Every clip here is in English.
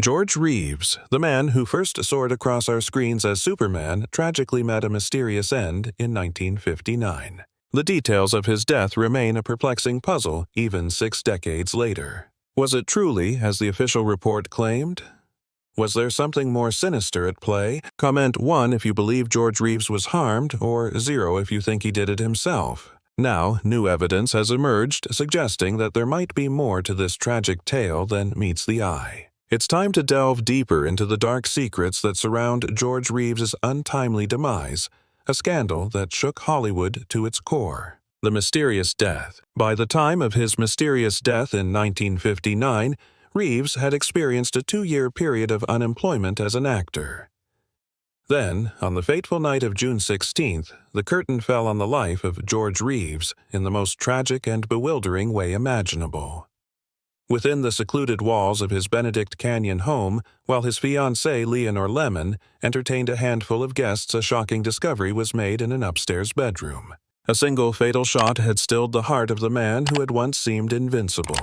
George Reeves, the man who first soared across our screens as Superman, tragically met a mysterious end in 1959. The details of his death remain a perplexing puzzle even 6 decades later. Was it truly, as the official report claimed? Was there something more sinister at play? Comment 1 if you believe George Reeves was harmed, or 0 if you think he did it himself. Now, new evidence has emerged suggesting that there might be more to this tragic tale than meets the eye. It's time to delve deeper into the dark secrets that surround George Reeves' untimely demise, a scandal that shook Hollywood to its core. The mysterious death. By the time of his mysterious death in 1959, Reeves had experienced a 2-year period of unemployment as an actor. Then, on the fateful night of June 16th, the curtain fell on the life of George Reeves in the most tragic and bewildering way imaginable. Within the secluded walls of his Benedict Canyon home, while his fiancée Leonore Lemon entertained a handful of guests, a shocking discovery was made in an upstairs bedroom. A single fatal shot had stilled the heart of the man who had once seemed invincible.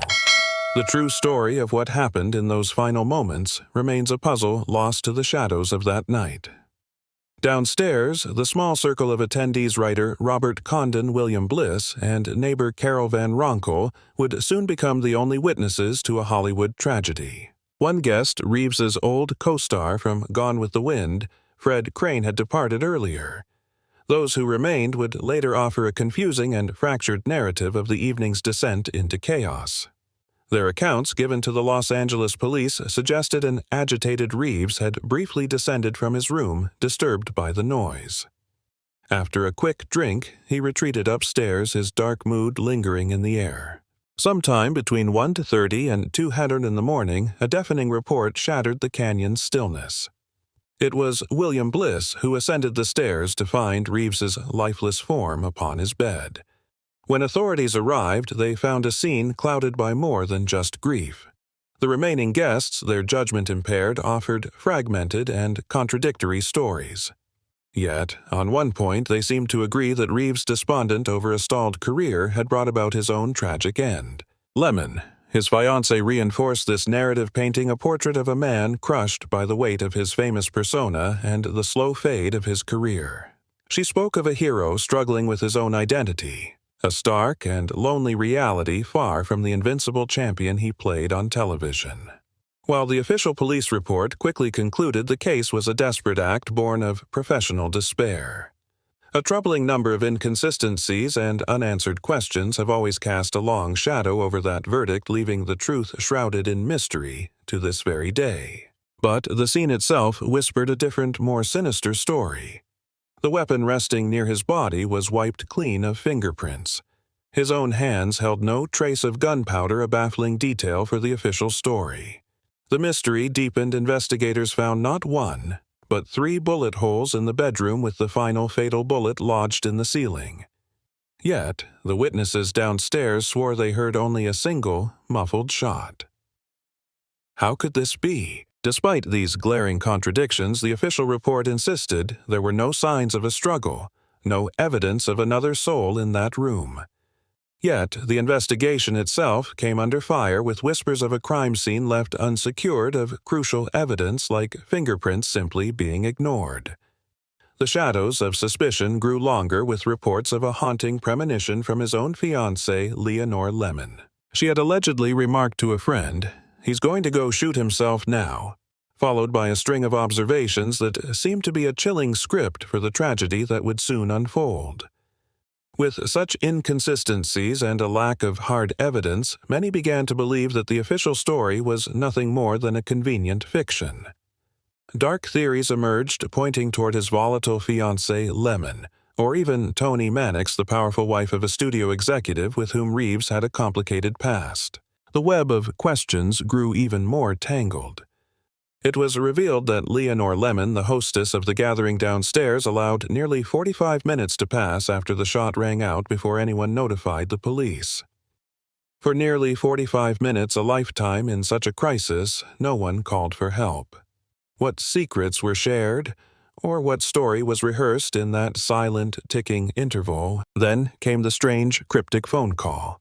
The true story of what happened in those final moments remains a puzzle lost to the shadows of that night. Downstairs, the small circle of attendees, writer Robert Condon William Bliss and neighbor Carol Van Ronkel would soon become the only witnesses to a Hollywood tragedy. One guest, Reeves's old co-star from Gone with the Wind, Fred Crane, had departed earlier. Those who remained would later offer a confusing and fractured narrative of the evening's descent into chaos. Their accounts given to the Los Angeles police suggested an agitated Reeves had briefly descended from his room, disturbed by the noise. After a quick drink, he retreated upstairs, his dark mood lingering in the air. Sometime between 1:30 and 2:00 in the morning, a deafening report shattered the canyon's stillness. It was William Bliss who ascended the stairs to find Reeves's lifeless form upon his bed. When authorities arrived, they found a scene clouded by more than just grief. The remaining guests, their judgment impaired, offered fragmented and contradictory stories. Yet, on one point, they seemed to agree that Reeves, despondent over a stalled career, had brought about his own tragic end. Lemon, his fiancée, reinforced this narrative, painting a portrait of a man crushed by the weight of his famous persona and the slow fade of his career. She spoke of a hero struggling with his own identity, a stark and lonely reality far from the invincible champion he played on television. While the official police report quickly concluded the case was a desperate act born of professional despair. A troubling number of inconsistencies and unanswered questions have always cast a long shadow over that verdict, leaving the truth shrouded in mystery to this very day. But the scene itself whispered a different, more sinister story. The weapon resting near his body was wiped clean of fingerprints. His own hands held no trace of gunpowder, a baffling detail for the official story. The mystery deepened. Investigators found not 1, but 3 bullet holes in the bedroom, with the final fatal bullet lodged in the ceiling. Yet, the witnesses downstairs swore they heard only a single, muffled shot. How could this be? Despite these glaring contradictions, the official report insisted there were no signs of a struggle, no evidence of another soul in that room. Yet, the investigation itself came under fire, with whispers of a crime scene left unsecured, of crucial evidence like fingerprints simply being ignored. The shadows of suspicion grew longer, with reports of a haunting premonition from his own fiancée, Leonore Lemon. She had allegedly remarked to a friend, "He's going to go shoot himself now," followed by a string of observations that seemed to be a chilling script for the tragedy that would soon unfold. With such inconsistencies and a lack of hard evidence, many began to believe that the official story was nothing more than a convenient fiction. Dark theories emerged, pointing toward his volatile fiancée, Lemon, or even Toni Mannix, the powerful wife of a studio executive with whom Reeves had a complicated past. The web of questions grew even more tangled. It was revealed that Leonore Lemon, the hostess of the gathering downstairs, allowed nearly 45 minutes to pass after the shot rang out before anyone notified the police. For nearly 45 minutes, a lifetime in such a crisis, no one called for help. What secrets were shared, or what story was rehearsed in that silent, ticking interval? Then came the strange, cryptic phone call.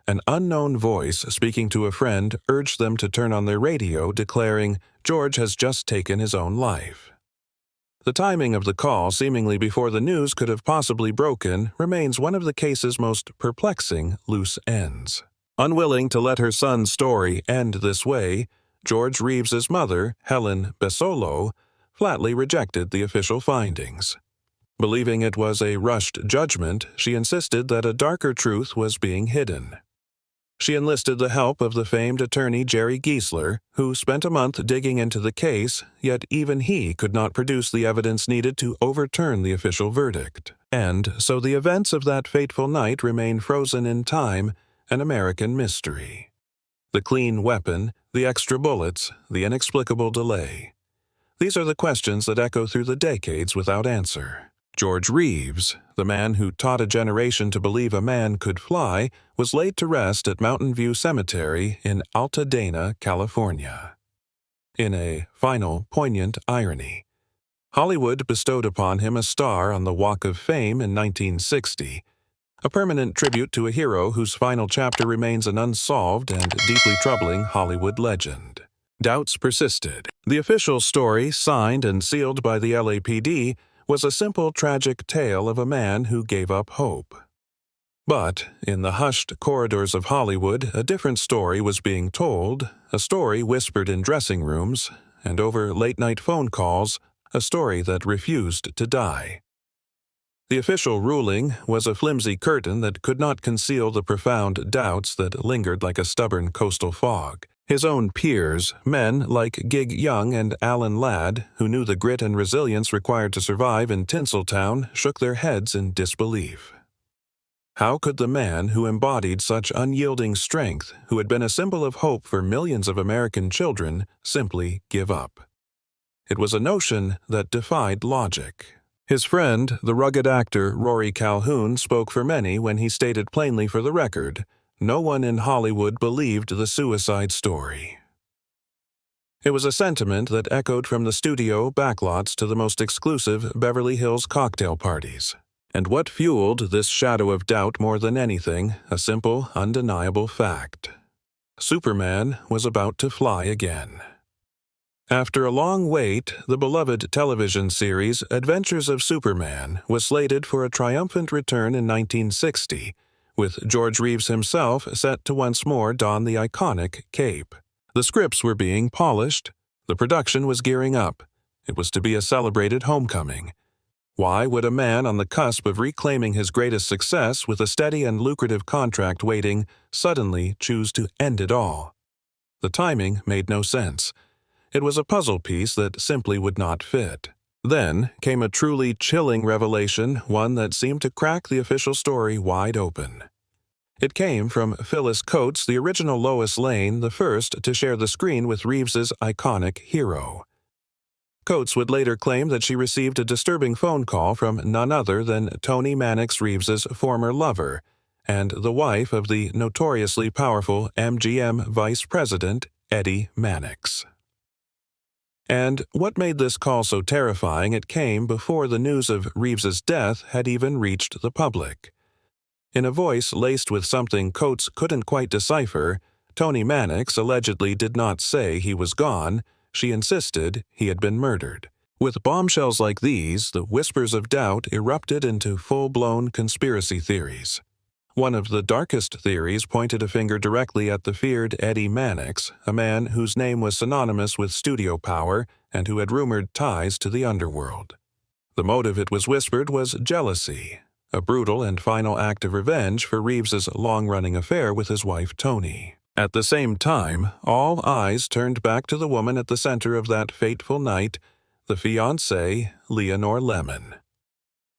An unknown voice speaking to a friend urged them to turn on their radio, declaring, "George has just taken his own life." The timing of the call, seemingly before the news could have possibly broken, remains one of the case's most perplexing loose ends. Unwilling to let her son's story end this way, George Reeves's mother, Helen Besolo, flatly rejected the official findings. Believing it was a rushed judgment, she insisted that a darker truth was being hidden. She enlisted the help of the famed attorney Jerry Giesler, who spent a month digging into the case, yet even he could not produce the evidence needed to overturn the official verdict. And so the events of that fateful night remain frozen in time, an American mystery. The clean weapon, the extra bullets, the inexplicable delay. These are the questions that echo through the decades without answer. George Reeves, the man who taught a generation to believe a man could fly, was laid to rest at Mountain View Cemetery in Altadena, California. In a final, poignant irony, Hollywood bestowed upon him a star on the Walk of Fame in 1960, a permanent tribute to a hero whose final chapter remains an unsolved and deeply troubling Hollywood legend. Doubts persisted. The official story, signed and sealed by the LAPD, was a simple, tragic tale of a man who gave up hope. But, in the hushed corridors of Hollywood, a different story was being told, a story whispered in dressing rooms, and over late-night phone calls, a story that refused to die. The official ruling was a flimsy curtain that could not conceal the profound doubts that lingered like a stubborn coastal fog. His own peers, men like Gig Young and Alan Ladd, who knew the grit and resilience required to survive in Tinseltown, shook their heads in disbelief. How could the man who embodied such unyielding strength, who had been a symbol of hope for millions of American children, simply give up? It was a notion that defied logic. His friend, the rugged actor Rory Calhoun, spoke for many when he stated plainly for the record, no one in Hollywood believed the suicide story. It was a sentiment that echoed from the studio backlots to the most exclusive Beverly Hills cocktail parties. And what fueled this shadow of doubt more than anything, a simple, undeniable fact. Superman was about to fly again. After a long wait, the beloved television series Adventures of Superman was slated for a triumphant return in 1960, with George Reeves himself set to once more don the iconic cape. The scripts were being polished, the production was gearing up. It was to be a celebrated homecoming. Why would a man on the cusp of reclaiming his greatest success with a steady and lucrative contract waiting suddenly choose to end it all? The timing made no sense. It was a puzzle piece that simply would not fit. Then came a truly chilling revelation, one that seemed to crack the official story wide open. It came from Phyllis Coates, the original Lois Lane, the first to share the screen with Reeves's iconic hero. Coates would later claim that she received a disturbing phone call from none other than Tony Mannix Reeves's former lover and the wife of the notoriously powerful MGM vice president, Eddie Mannix. And what made this call so terrifying, it came before the news of Reeves's death had even reached the public. In a voice laced with something Coates couldn't quite decipher, Tony Mannix allegedly did not say he was gone, she insisted he had been murdered. With bombshells like these, the whispers of doubt erupted into full-blown conspiracy theories. One of the darkest theories pointed a finger directly at the feared Eddie Mannix, a man whose name was synonymous with studio power and who had rumored ties to the underworld. The motive, it was whispered, was jealousy, a brutal and final act of revenge for Reeves's long-running affair with his wife Tony. At the same time, all eyes turned back to the woman at the center of that fateful night, the fiancée, Leonore Lemon.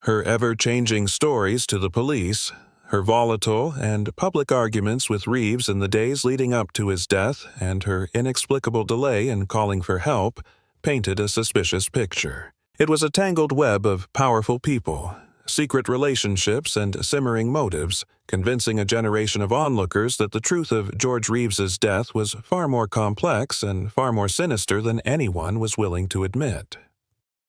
Her ever-changing stories to the police, her volatile and public arguments with Reeves in the days leading up to his death, and her inexplicable delay in calling for help, painted a suspicious picture. It was a tangled web of powerful people, secret relationships, and simmering motives, convincing a generation of onlookers that the truth of George Reeves's death was far more complex and far more sinister than anyone was willing to admit.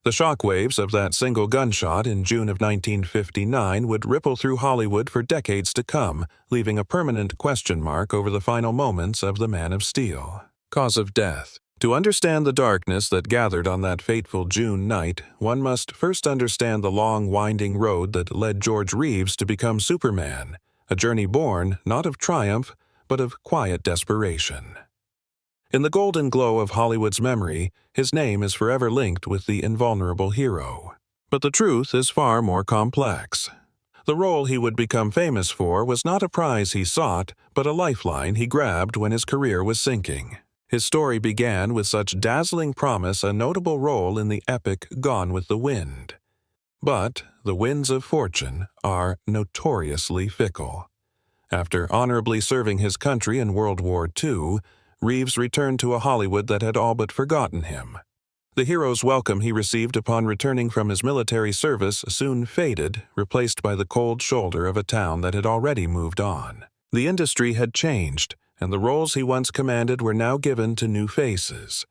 The shockwaves of that single gunshot in June of 1959 would ripple through Hollywood for decades to come, leaving a permanent question mark over the final moments of the Man of Steel. Cause of death. To understand the darkness that gathered on that fateful June night, one must first understand the long, winding road that led George Reeves to become Superman, a journey born not of triumph, but of quiet desperation. In the golden glow of Hollywood's memory, his name is forever linked with the invulnerable hero. But the truth is far more complex. The role he would become famous for was not a prize he sought, but a lifeline he grabbed when his career was sinking. His story began with such dazzling promise, a notable role in the epic Gone with the Wind. But the winds of fortune are notoriously fickle. After honorably serving his country in World War II, Reeves returned to a Hollywood that had all but forgotten him. The hero's welcome he received upon returning from his military service soon faded, replaced by the cold shoulder of a town that had already moved on. The industry had changed, and the roles he once commanded were now given to new faces.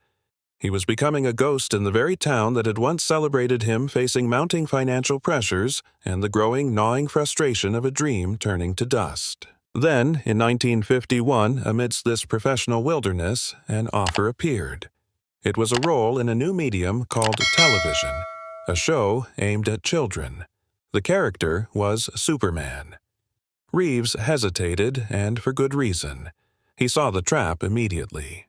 He was becoming a ghost in the very town that had once celebrated him, facing mounting financial pressures and the growing, gnawing frustration of a dream turning to dust. Then, in 1951, amidst this professional wilderness, an offer appeared. It was a role in a new medium called television, a show aimed at children. The character was Superman. Reeves hesitated, and for good reason. He saw the trap immediately.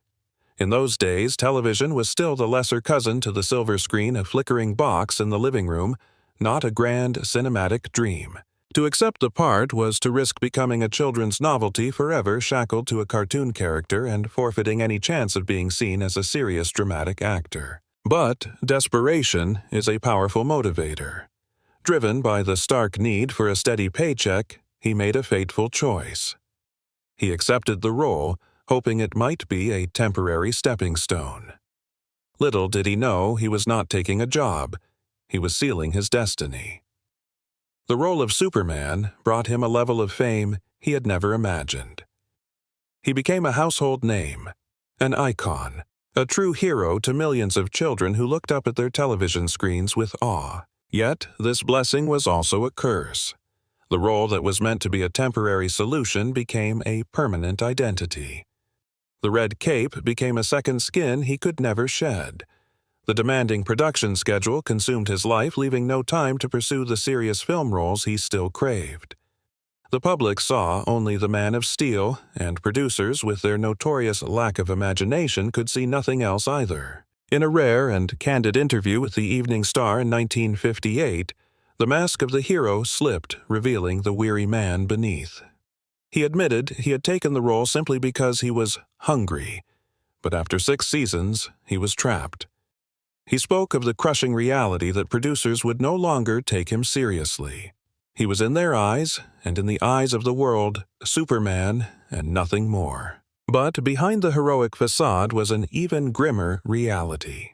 In those days, television was still the lesser cousin to the silver screen, a flickering box in the living room, not a grand cinematic dream. To accept the part was to risk becoming a children's novelty, forever shackled to a cartoon character and forfeiting any chance of being seen as a serious dramatic actor. But desperation is a powerful motivator. Driven by the stark need for a steady paycheck, he made a fateful choice. He accepted the role, hoping it might be a temporary stepping stone. Little did he know he was not taking a job. He was sealing his destiny. The role of Superman brought him a level of fame he had never imagined. He became a household name, an icon, a true hero to millions of children who looked up at their television screens with awe. Yet, this blessing was also a curse. The role that was meant to be a temporary solution became a permanent identity. The red cape became a second skin he could never shed. The demanding production schedule consumed his life, leaving no time to pursue the serious film roles he still craved. The public saw only the Man of Steel, and producers, with their notorious lack of imagination, could see nothing else either. In a rare and candid interview with the Evening Star in 1958, the mask of the hero slipped, revealing the weary man beneath. He admitted he had taken the role simply because he was hungry, but after 6 seasons, he was trapped. He spoke of the crushing reality that producers would no longer take him seriously. He was in their eyes, and in the eyes of the world, Superman and nothing more. But behind the heroic facade was an even grimmer reality.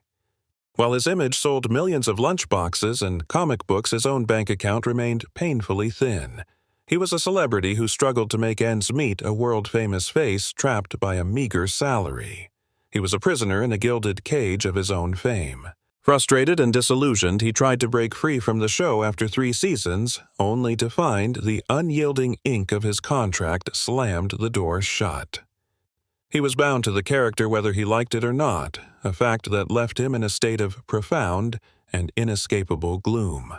While his image sold millions of lunchboxes and comic books, his own bank account remained painfully thin. He was a celebrity who struggled to make ends meet, a world-famous face trapped by a meager salary. He was a prisoner in a gilded cage of his own fame. Frustrated and disillusioned, he tried to break free from the show after 3 seasons, only to find the unyielding ink of his contract slammed the door shut. He was bound to the character whether he liked it or not, a fact that left him in a state of profound and inescapable gloom.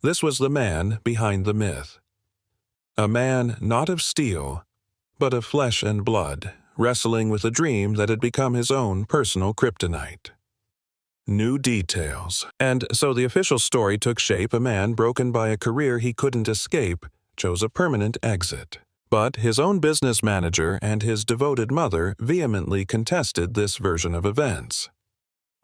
This was the man behind the myth. A man not of steel, but of flesh and blood, wrestling with a dream that had become his own personal kryptonite. New details. And so the official story took shape. A man broken by a career he couldn't escape chose a permanent exit. But his own business manager and his devoted mother vehemently contested this version of events.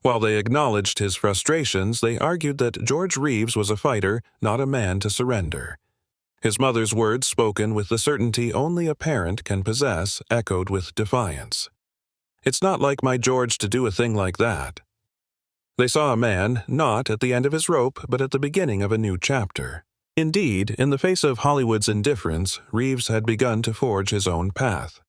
While they acknowledged his frustrations, they argued that George Reeves was a fighter, not a man to surrender. His mother's words, spoken with the certainty only a parent can possess, echoed with defiance. "It's not like my George to do a thing like that." They saw a man not at the end of his rope, but at the beginning of a new chapter. Indeed, in the face of Hollywood's indifference, Reeves had begun to forge his own path.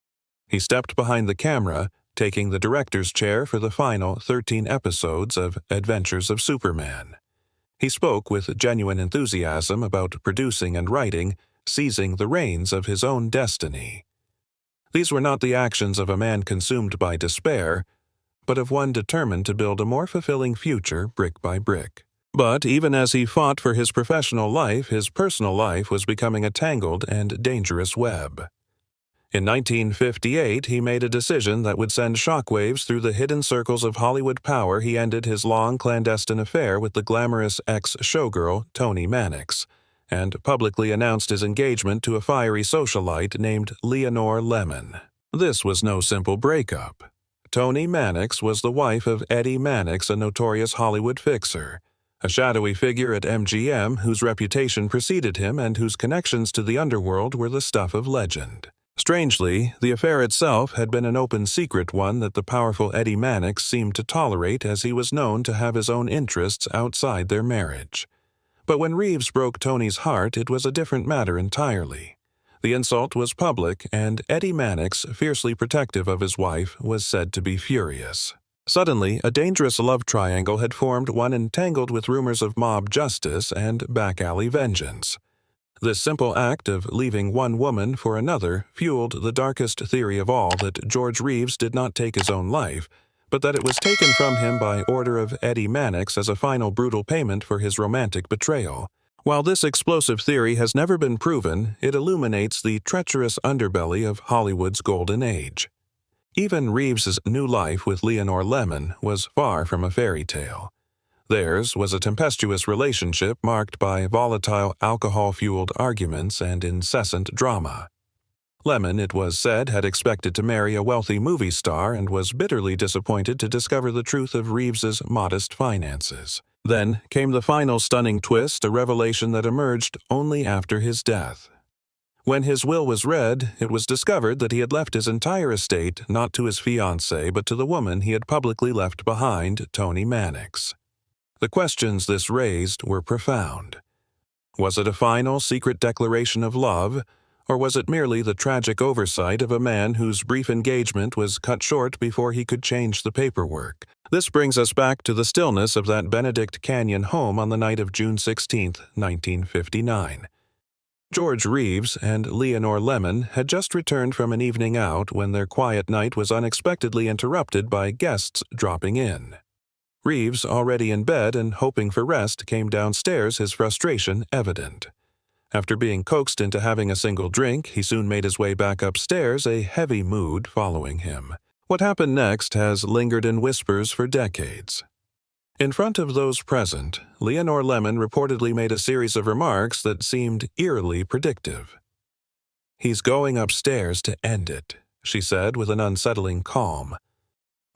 He stepped behind the camera, taking the director's chair for the final 13 episodes of Adventures of Superman. He spoke with genuine enthusiasm about producing and writing, seizing the reins of his own destiny. These were not the actions of a man consumed by despair, but of one determined to build a more fulfilling future brick by brick. But even as he fought for his professional life, his personal life was becoming a tangled and dangerous web. In 1958, he made a decision that would send shockwaves through the hidden circles of Hollywood power. He ended his long clandestine affair with the glamorous ex-showgirl Toni Mannix, and publicly announced his engagement to a fiery socialite named Leonore Lemon. This was no simple breakup. Toni Mannix was the wife of Eddie Mannix, a notorious Hollywood fixer, a shadowy figure at MGM whose reputation preceded him and whose connections to the underworld were the stuff of legend. Strangely, the affair itself had been an open secret, one that the powerful Eddie Mannix seemed to tolerate, as he was known to have his own interests outside their marriage. But when Reeves broke Tony's heart, it was a different matter entirely. The insult was public, and Eddie Mannix, fiercely protective of his wife, was said to be furious. Suddenly, a dangerous love triangle had formed, one entangled with rumors of mob justice and back-alley vengeance. This simple act of leaving one woman for another fueled the darkest theory of all, that George Reeves did not take his own life, but that it was taken from him by order of Eddie Mannix as a final brutal payment for his romantic betrayal. While this explosive theory has never been proven, it illuminates the treacherous underbelly of Hollywood's golden age. Even Reeves's new life with Leonore Lemon was far from a fairy tale. Theirs was a tempestuous relationship marked by volatile alcohol-fueled arguments and incessant drama. Lemon, it was said, had expected to marry a wealthy movie star and was bitterly disappointed to discover the truth of Reeves's modest finances. Then came the final stunning twist, a revelation that emerged only after his death. When his will was read, it was discovered that he had left his entire estate not to his fiancée but to the woman he had publicly left behind, Toni Mannix. The questions this raised were profound. Was it a final, secret declaration of love, or was it merely the tragic oversight of a man whose brief engagement was cut short before he could change the paperwork? This brings us back to the stillness of that Benedict Canyon home on the night of June 16, 1959. George Reeves and Leonore Lemon had just returned from an evening out when their quiet night was unexpectedly interrupted by guests dropping in. Reeves, already in bed and hoping for rest, came downstairs, his frustration evident. After being coaxed into having a single drink, he soon made his way back upstairs, a heavy mood following him. What happened next has lingered in whispers for decades. In front of those present, Leonore Lemon reportedly made a series of remarks that seemed eerily predictive. "He's going upstairs to end it," she said with an unsettling calm.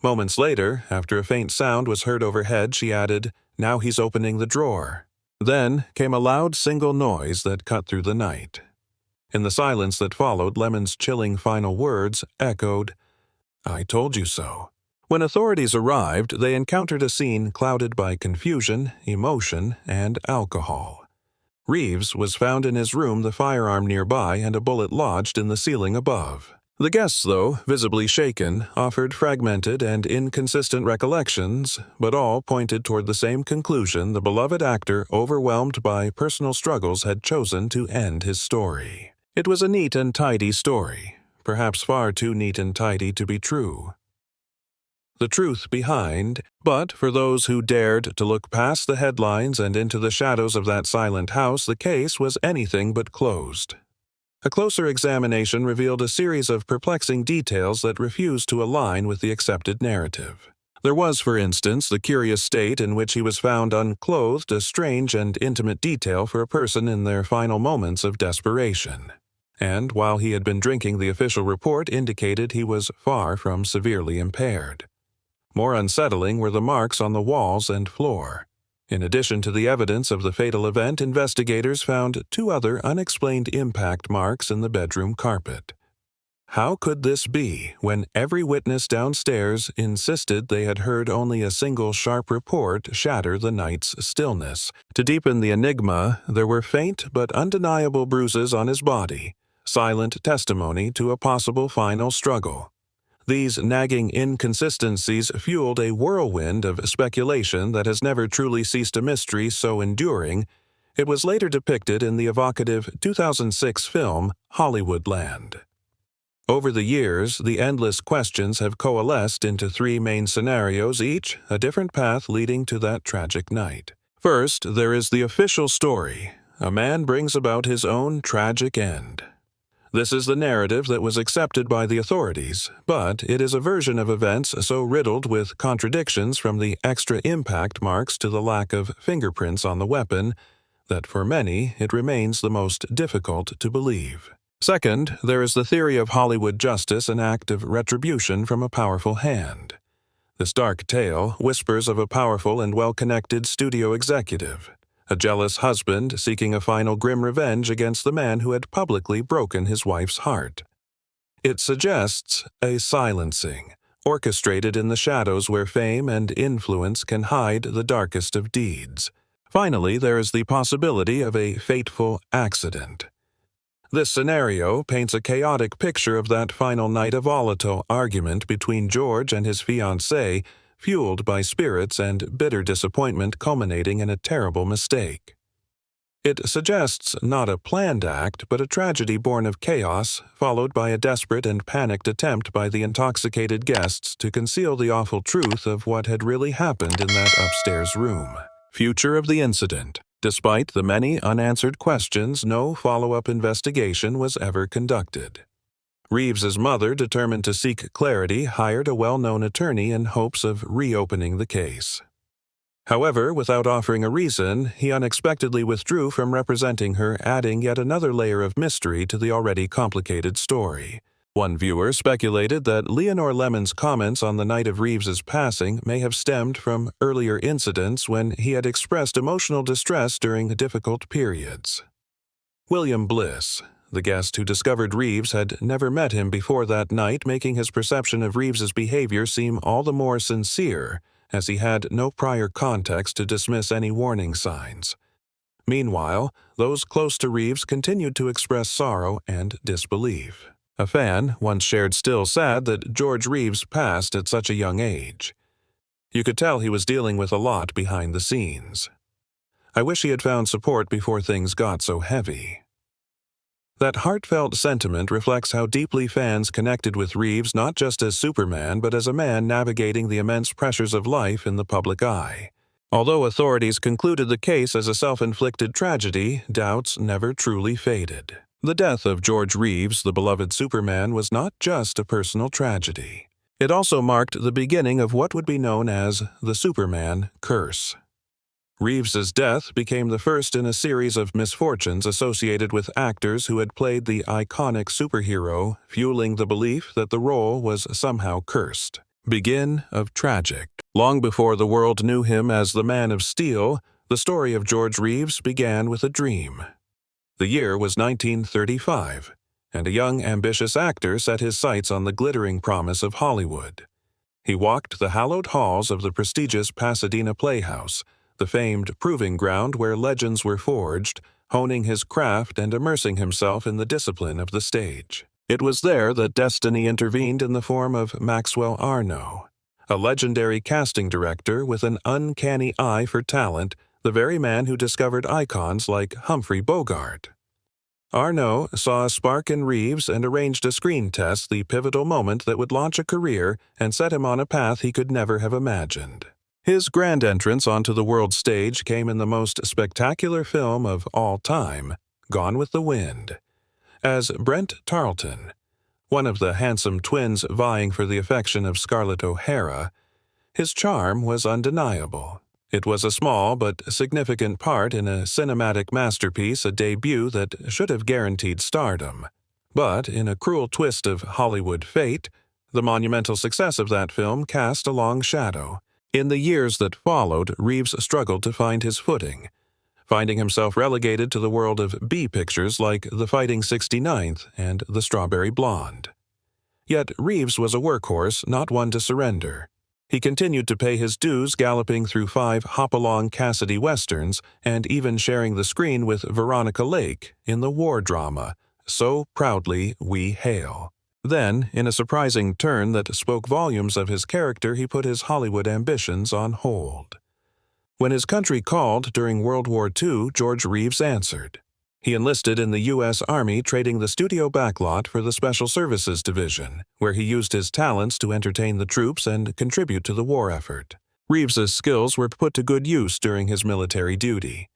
Moments later, after a faint sound was heard overhead, she added, "Now he's opening the drawer." Then came a loud single noise that cut through the night. In the silence that followed, Lemon's chilling final words echoed, "I told you so." When authorities arrived, they encountered a scene clouded by confusion, emotion, and alcohol. Reeves was found in his room, the firearm nearby, and a bullet lodged in the ceiling above. The guests, though visibly shaken, offered fragmented and inconsistent recollections, but all pointed toward the same conclusion: the beloved actor, overwhelmed by personal struggles, had chosen to end his story. It was a neat and tidy story, perhaps far too neat and tidy to be true. The truth behind, but for those who dared to look past the headlines and into the shadows of that silent house, the case was anything but closed. A closer examination revealed a series of perplexing details that refused to align with the accepted narrative. There was, for instance, the curious state in which he was found unclothed, a strange and intimate detail for a person in their final moments of desperation. And while he had been drinking, the official report indicated he was far from severely impaired. More unsettling were the marks on the walls and floor. In addition to the evidence of the fatal event, investigators found two other unexplained impact marks in the bedroom carpet. How could this be, when every witness downstairs insisted they had heard only a single sharp report shatter the night's stillness? To deepen the enigma, there were faint but undeniable bruises on his body, silent testimony to a possible final struggle. These nagging inconsistencies fueled a whirlwind of speculation that has never truly ceased a mystery so enduring. It was later depicted in the evocative 2006 film Hollywoodland. Over the years, the endless questions have coalesced into three main scenarios, each a different path leading to that tragic night. First, there is the official story. A man brings about his own tragic end. This is the narrative that was accepted by the authorities, but it is a version of events so riddled with contradictions, from the extra impact marks to the lack of fingerprints on the weapon, that for many it remains the most difficult to believe. Second, there is the theory of Hollywood justice, an act of retribution from a powerful hand. This dark tale whispers of a powerful and well-connected studio executive, a jealous husband seeking a final grim revenge against the man who had publicly broken his wife's heart. It suggests a silencing, orchestrated in the shadows where fame and influence can hide the darkest of deeds. Finally, there is the possibility of a fateful accident. This scenario paints a chaotic picture of that final night, a volatile argument between George and his fiancée, fueled by spirits and bitter disappointment culminating in a terrible mistake. It suggests not a planned act, but a tragedy born of chaos, followed by a desperate and panicked attempt by the intoxicated guests to conceal the awful truth of what had really happened in that upstairs room. Future of the incident. Despite the many unanswered questions, no follow-up investigation was ever conducted. Reeves's mother, determined to seek clarity, hired a well-known attorney in hopes of reopening the case. However, without offering a reason, he unexpectedly withdrew from representing her, adding yet another layer of mystery to the already complicated story. One viewer speculated that Leonore Lemon's comments on the night of Reeves's passing may have stemmed from earlier incidents when he had expressed emotional distress during difficult periods. William Bliss, the guest who discovered Reeves, had never met him before that night, making his perception of Reeves's behavior seem all the more sincere, as he had no prior context to dismiss any warning signs. Meanwhile, those close to Reeves continued to express sorrow and disbelief. A fan once shared, "Still sad that George Reeves passed at such a young age. You could tell he was dealing with a lot behind the scenes. I wish he had found support before things got so heavy." That heartfelt sentiment reflects how deeply fans connected with Reeves, not just as Superman, but as a man navigating the immense pressures of life in the public eye. Although authorities concluded the case as a self-inflicted tragedy, doubts never truly faded. The death of George Reeves, the beloved Superman, was not just a personal tragedy. It also marked the beginning of what would be known as the Superman curse. Reeves's death became the first in a series of misfortunes associated with actors who had played the iconic superhero, fueling the belief that the role was somehow cursed. Begin of tragic. Long before the world knew him as the Man of Steel, the story of George Reeves began with a dream. The year was 1935, and a young, ambitious actor set his sights on the glittering promise of Hollywood. He walked the hallowed halls of the prestigious Pasadena Playhouse, the famed proving ground where legends were forged, honing his craft and immersing himself in the discipline of the stage. It was there that destiny intervened in the form of Maxwell Arnaud, a legendary casting director with an uncanny eye for talent, the very man who discovered icons like Humphrey Bogart. Arnaud saw a spark in Reeves and arranged a screen test, the pivotal moment that would launch a career and set him on a path he could never have imagined. His grand entrance onto the world stage came in the most spectacular film of all time, Gone with the Wind, as Brent Tarleton, one of the handsome twins vying for the affection of Scarlett O'Hara. His charm was undeniable. It was a small but significant part in a cinematic masterpiece, a debut that should have guaranteed stardom. But in a cruel twist of Hollywood fate, the monumental success of that film cast a long shadow. In the years that followed, Reeves struggled to find his footing, finding himself relegated to the world of B pictures like The Fighting 69th and The Strawberry Blonde. Yet Reeves was a workhorse, not one to surrender. He continued to pay his dues, galloping through 5 hop-along Cassidy westerns and even sharing the screen with Veronica Lake in the war drama So Proudly We Hail. Then, in a surprising turn that spoke volumes of his character, he put his Hollywood ambitions on hold. When his country called during World War II, George Reeves answered. He enlisted in the U.S. Army, trading the studio backlot for the Special Services Division, where he used his talents to entertain the troops and contribute to the war effort. Reeves's skills were put to good use during his military duty.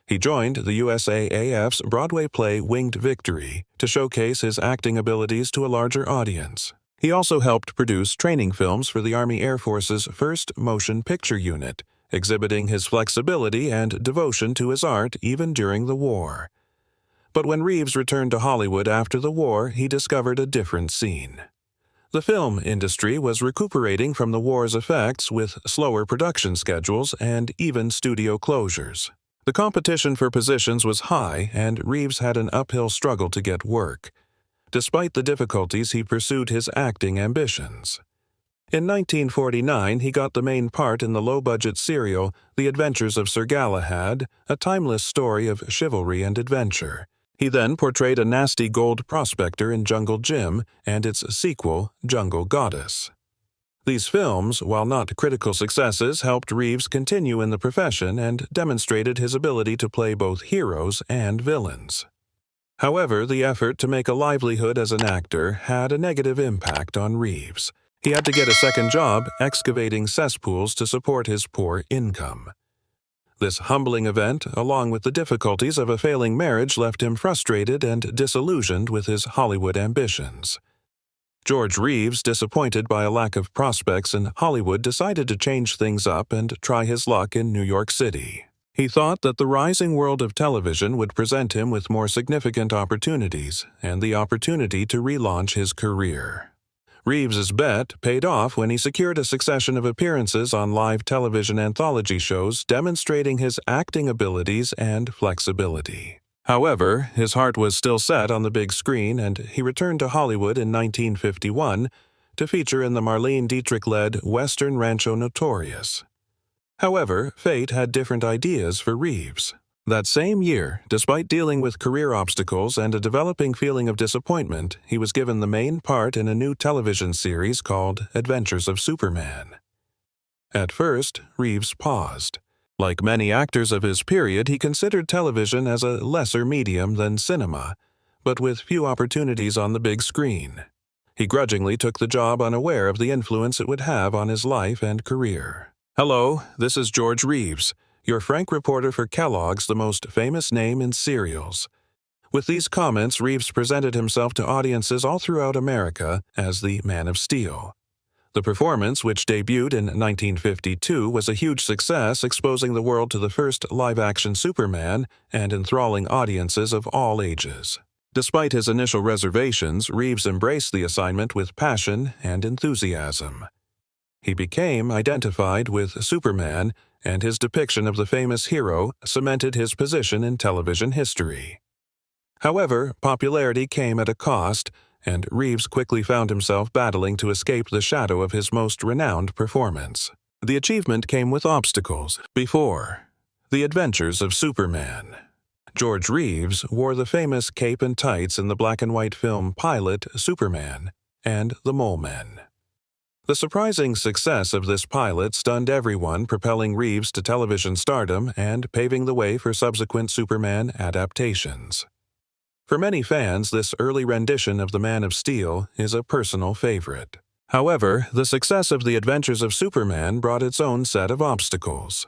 He joined the USAAF's Broadway play Winged Victory to showcase his acting abilities to a larger audience. He also helped produce training films for the Army Air Force's 1st Motion Picture Unit, exhibiting his flexibility and devotion to his art even during the war. But when Reeves returned to Hollywood after the war, he discovered a different scene. The film industry was recuperating from the war's effects with slower production schedules and even studio closures. The competition for positions was high, and Reeves had an uphill struggle to get work. Despite the difficulties, he pursued his acting ambitions. In 1949, he got the main part in the low-budget serial The Adventures of Sir Galahad, a timeless story of chivalry and adventure. He then portrayed a nasty gold prospector in Jungle Jim and its sequel, Jungle Goddess. These films, while not critical successes, helped Reeves continue in the profession and demonstrated his ability to play both heroes and villains. However, the effort to make a livelihood as an actor had a negative impact on Reeves. He had to get a second job excavating cesspools to support his poor income. This humbling event, along with the difficulties of a failing marriage, left him frustrated and disillusioned with his Hollywood ambitions. George Reeves, disappointed by a lack of prospects in Hollywood, decided to change things up and try his luck in New York City. He thought that the rising world of television would present him with more significant opportunities and the opportunity to relaunch his career. Reeves's bet paid off when he secured a succession of appearances on live television anthology shows demonstrating his acting abilities and flexibility. However, his heart was still set on the big screen, and he returned to Hollywood in 1951 to feature in the Marlene Dietrich-led Western Rancho Notorious. However, fate had different ideas for Reeves. That same year, despite dealing with career obstacles and a developing feeling of disappointment, he was given the main part in a new television series called Adventures of Superman. At first, Reeves paused. Like many actors of his period, he considered television as a lesser medium than cinema, but with few opportunities on the big screen. He grudgingly took the job, unaware of the influence it would have on his life and career. Hello, this is George Reeves, your frank reporter for Kellogg's, the most famous name in cereals. With these comments, Reeves presented himself to audiences all throughout America as the Man of Steel. The performance, which debuted in 1952, was a huge success, exposing the world to the first live-action Superman and enthralling audiences of all ages. Despite his initial reservations, Reeves embraced the assignment with passion and enthusiasm. He became identified with Superman, and his depiction of the famous hero cemented his position in television history. However, popularity came at a cost, and Reeves quickly found himself battling to escape the shadow of his most renowned performance. The achievement came with obstacles. Before The Adventures of Superman, George Reeves wore the famous cape and tights in the black-and-white film pilot Superman and the Mole Men. The surprising success of this pilot stunned everyone, propelling Reeves to television stardom and paving the way for subsequent Superman adaptations. For many fans, this early rendition of the Man of Steel is a personal favorite. However, the success of The Adventures of Superman brought its own set of obstacles.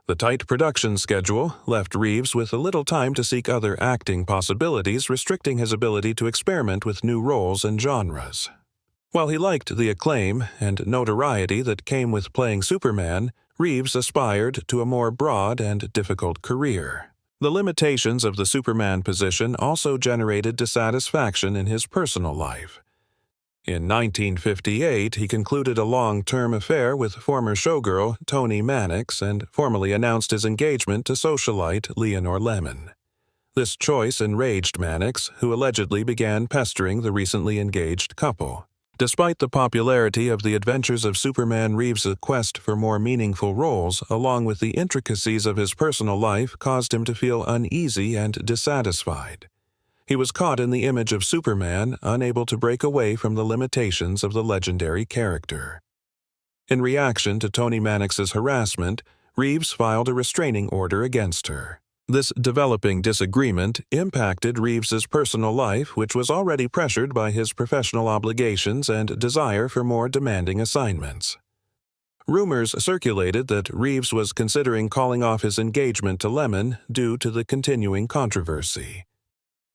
The tight production schedule left Reeves with little time to seek other acting possibilities, restricting his ability to experiment with new roles and genres. While he liked the acclaim and notoriety that came with playing Superman, Reeves aspired to a more broad and difficult career. The limitations of the Superman position also generated dissatisfaction in his personal life. In 1958, he concluded a long-term affair with former showgirl Toni Mannix and formally announced his engagement to socialite Leonore Lemon. This choice enraged Mannix, who allegedly began pestering the recently engaged couple. Despite the popularity of The Adventures of Superman, Reeves' quest for more meaningful roles, along with the intricacies of his personal life, caused him to feel uneasy and dissatisfied. He was caught in the image of Superman, unable to break away from the limitations of the legendary character. In reaction to Toni Mannix's harassment, Reeves filed a restraining order against her. This developing disagreement impacted Reeves's personal life, which was already pressured by his professional obligations and desire for more demanding assignments. Rumors circulated that Reeves was considering calling off his engagement to Lemon due to the continuing controversy.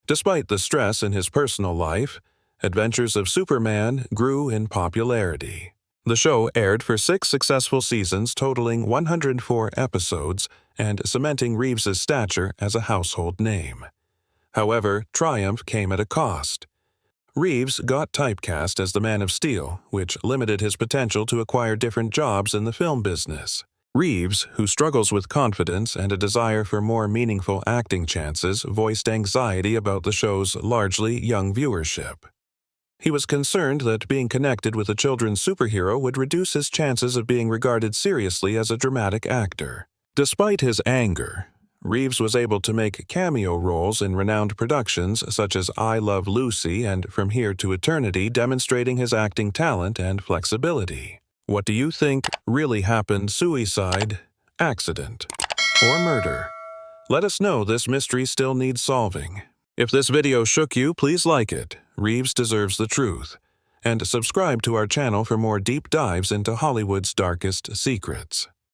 Despite the stress in his personal life, Adventures of Superman grew in popularity. The show aired for 6 successful seasons totaling 104 episodes and cementing Reeves's stature as a household name. However, triumph came at a cost. Reeves got typecast as the Man of Steel, which limited his potential to acquire different jobs in the film business. Reeves, who struggles with confidence and a desire for more meaningful acting chances, voiced anxiety about the show's largely young viewership. He was concerned that being connected with a children's superhero would reduce his chances of being regarded seriously as a dramatic actor. Despite his anger, Reeves was able to make cameo roles in renowned productions such as I Love Lucy and From Here to Eternity, demonstrating his acting talent and flexibility. What do you think really happened? Suicide, accident, or murder? Let us know. This mystery still needs solving. If this video shook you, please like it. Reeves deserves the truth. And subscribe to our channel for more deep dives into Hollywood's darkest secrets.